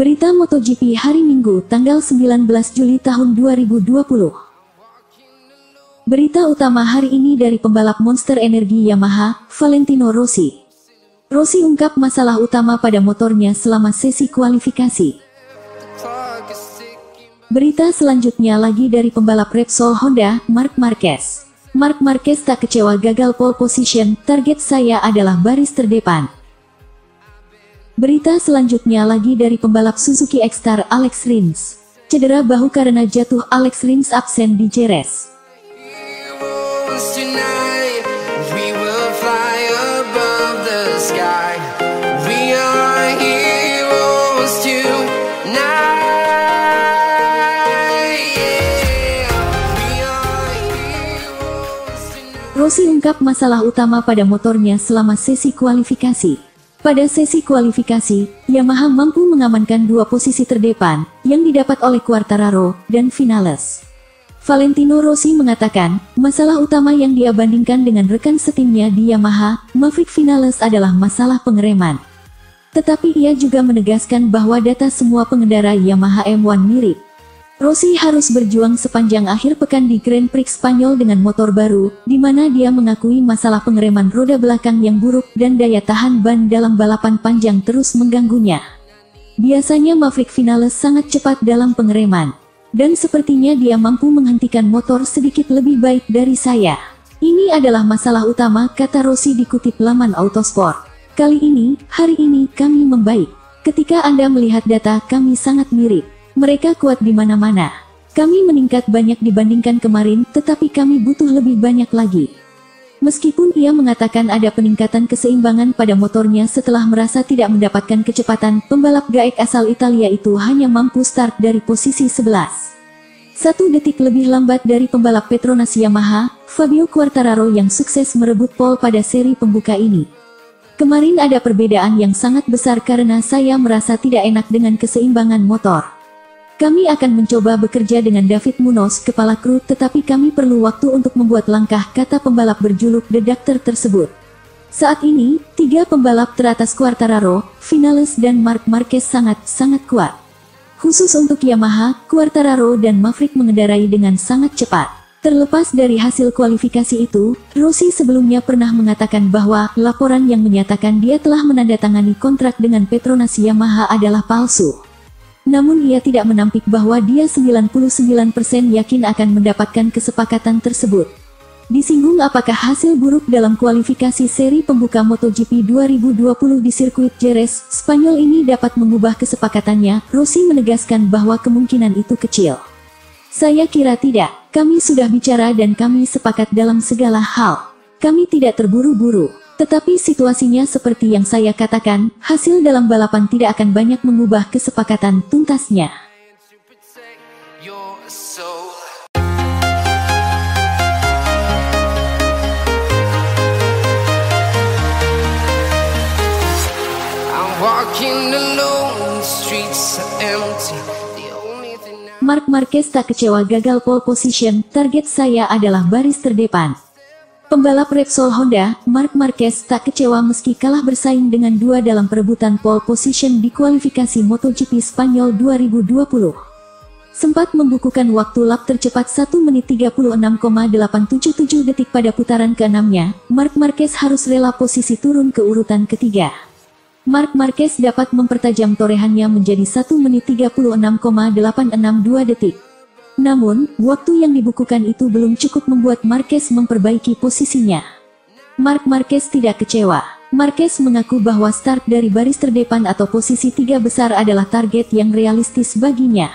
Berita MotoGP hari Minggu, tanggal 19 Juli tahun 2020. Berita utama hari ini dari pembalap monster energi Yamaha, Valentino Rossi. Rossi ungkap masalah utama pada motornya selama sesi kualifikasi. Berita selanjutnya lagi dari pembalap Repsol Honda, Marc Marquez. Marc Marquez tak kecewa gagal pole position, target saya adalah baris terdepan. Berita selanjutnya lagi dari pembalap Suzuki X-Star Alex Rins. Cedera bahu karena jatuh, Alex Rins absen di Jerez. Rossi ungkap masalah utama pada motornya selama sesi kualifikasi. Pada sesi kualifikasi, Yamaha mampu mengamankan dua posisi terdepan, yang didapat oleh Quartararo dan Vinales. Valentino Rossi mengatakan, masalah utama yang dia bandingkan dengan rekan setimnya di Yamaha, Maverick Vinales adalah masalah pengereman. Tetapi ia juga menegaskan bahwa data semua pengendara Yamaha M1 mirip. Rossi harus berjuang sepanjang akhir pekan di Grand Prix Spanyol dengan motor baru, di mana dia mengakui masalah pengereman roda belakang yang buruk dan daya tahan ban dalam balapan panjang terus mengganggunya. Biasanya Maverick Vinales sangat cepat dalam pengereman, dan sepertinya dia mampu menghentikan motor sedikit lebih baik dari saya. Ini adalah masalah utama, kata Rossi dikutip laman Autosport. Hari ini kami membaik. Ketika Anda melihat data, kami sangat mirip. Mereka kuat di mana-mana. Kami meningkat banyak dibandingkan kemarin, tetapi kami butuh lebih banyak lagi. Meskipun ia mengatakan ada peningkatan keseimbangan pada motornya setelah merasa tidak mendapatkan kecepatan, pembalap GAEK asal Italia itu hanya mampu start dari posisi 11. 1 detik lebih lambat dari pembalap Petronas Yamaha, Fabio Quartararo yang sukses merebut pole pada seri pembuka ini. Kemarin ada perbedaan yang sangat besar karena saya merasa tidak enak dengan keseimbangan motor. Kami akan mencoba bekerja dengan David Munoz, kepala kru, tetapi kami perlu waktu untuk membuat langkah, kata pembalap berjuluk The Doctor tersebut. Saat ini, 3 pembalap teratas Quartararo, Vinales dan Marc Marquez sangat kuat. Khusus untuk Yamaha, Quartararo dan Maverick mengendarai dengan sangat cepat. Terlepas dari hasil kualifikasi itu, Rossi sebelumnya pernah mengatakan bahwa laporan yang menyatakan dia telah menandatangani kontrak dengan Petronas Yamaha adalah palsu. Namun ia tidak menampik bahwa dia 99% yakin akan mendapatkan kesepakatan tersebut. Disinggung apakah hasil buruk dalam kualifikasi seri pembuka MotoGP 2020 di sirkuit Jerez, Spanyol ini dapat mengubah kesepakatannya, Rossi menegaskan bahwa kemungkinan itu kecil. Saya kira tidak, kami sudah bicara dan kami sepakat dalam segala hal. Kami tidak terburu-buru. Tetapi situasinya seperti yang saya katakan, hasil dalam balapan tidak akan banyak mengubah kesepakatan, tuntasnya. Marc Marquez tak kecewa gagal pole position, target saya adalah baris terdepan. Pembalap Repsol Honda, Marc Marquez tak kecewa meski kalah bersaing dengan 2 dalam perebutan pole position di kualifikasi MotoGP Spanyol 2020. Sempat membukukan waktu lap tercepat 1 menit 36,877 detik pada putaran ke-6-nya, Marc Marquez harus rela posisi turun ke urutan ketiga. Marc Marquez dapat mempertajam torehannya menjadi 1 menit 36,862 detik. Namun, waktu yang dibukukan itu belum cukup membuat Marquez memperbaiki posisinya. Marc Marquez tidak kecewa. Marquez mengaku bahwa start dari baris terdepan atau posisi 3 besar adalah target yang realistis baginya.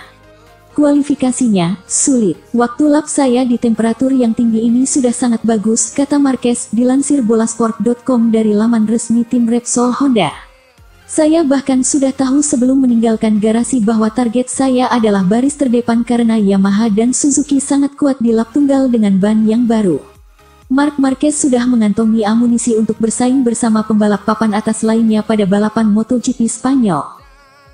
Kualifikasinya sulit. Waktu lap saya di temperatur yang tinggi ini sudah sangat bagus, kata Marquez, dilansir bolasport.com dari laman resmi tim Repsol Honda. Saya bahkan sudah tahu sebelum meninggalkan garasi bahwa target saya adalah baris terdepan karena Yamaha dan Suzuki sangat kuat di lap tunggal dengan ban yang baru. Marc Marquez sudah mengantongi amunisi untuk bersaing bersama pembalap papan atas lainnya pada balapan MotoGP Spanyol.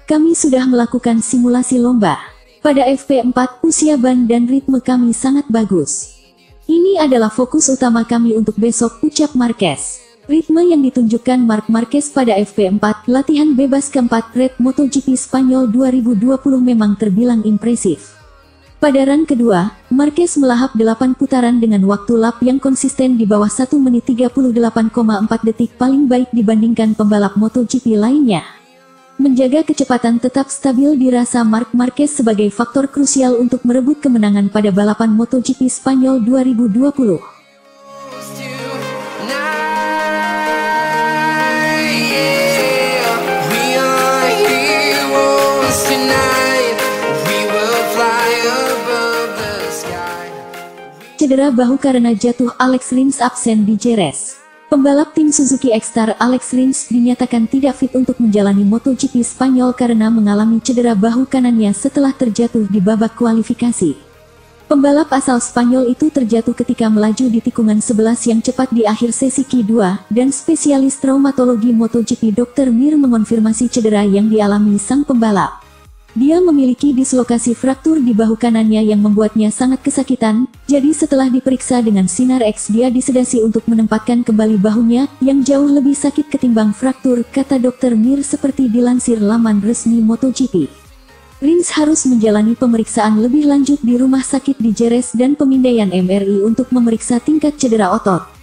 Kami sudah melakukan simulasi lomba. Pada FP4, usia ban dan ritme kami sangat bagus. Ini adalah fokus utama kami untuk besok, ucap Marquez. Ritme yang ditunjukkan Marc Marquez pada FP4 latihan bebas keempat Red MotoGP Spanyol 2020 memang terbilang impresif. Pada run kedua, Marquez melahap 8 putaran dengan waktu lap yang konsisten di bawah 1 menit 38,4 detik paling baik dibandingkan pembalap MotoGP lainnya. Menjaga kecepatan tetap stabil dirasa Marc Marquez sebagai faktor krusial untuk merebut kemenangan pada balapan MotoGP Spanyol 2020. Cedera bahu karena jatuh Alex Rins absen di Jerez. Pembalap tim Suzuki X-Star Alex Rins dinyatakan tidak fit untuk menjalani MotoGP Spanyol karena mengalami cedera bahu kanannya setelah terjatuh di babak kualifikasi. Pembalap asal Spanyol itu terjatuh ketika melaju di tikungan 11 yang cepat di akhir sesi Q2, dan spesialis traumatologi MotoGP Dr. Mir mengonfirmasi cedera yang dialami sang pembalap. Dia memiliki dislokasi fraktur di bahu kanannya yang membuatnya sangat kesakitan, jadi setelah diperiksa dengan sinar X dia disedasi untuk menempatkan kembali bahunya, yang jauh lebih sakit ketimbang fraktur, kata Dr. Mir seperti dilansir laman resmi MotoGP. Rins harus menjalani pemeriksaan lebih lanjut di rumah sakit di Jerez dan pemindaian MRI untuk memeriksa tingkat cedera otot.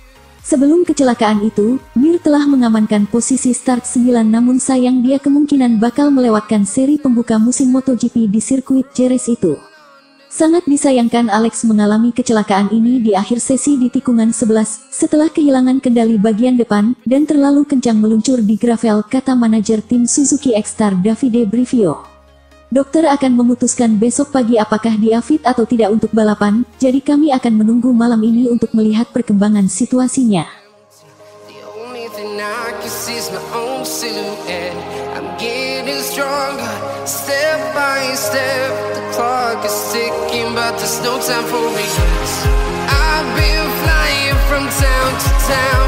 Sebelum kecelakaan itu, Mir telah mengamankan posisi start 9 namun sayang dia kemungkinan bakal melewatkan seri pembuka musim MotoGP di sirkuit Jerez itu. Sangat disayangkan Alex mengalami kecelakaan ini di akhir sesi di tikungan 11, setelah kehilangan kendali bagian depan, dan terlalu kencang meluncur di gravel, kata manajer tim Suzuki X-Star Davide Brivio. Dokter akan memutuskan besok pagi apakah dia fit atau tidak untuk balapan, jadi kami akan menunggu malam ini untuk melihat perkembangan situasinya. I've been flying from town to town.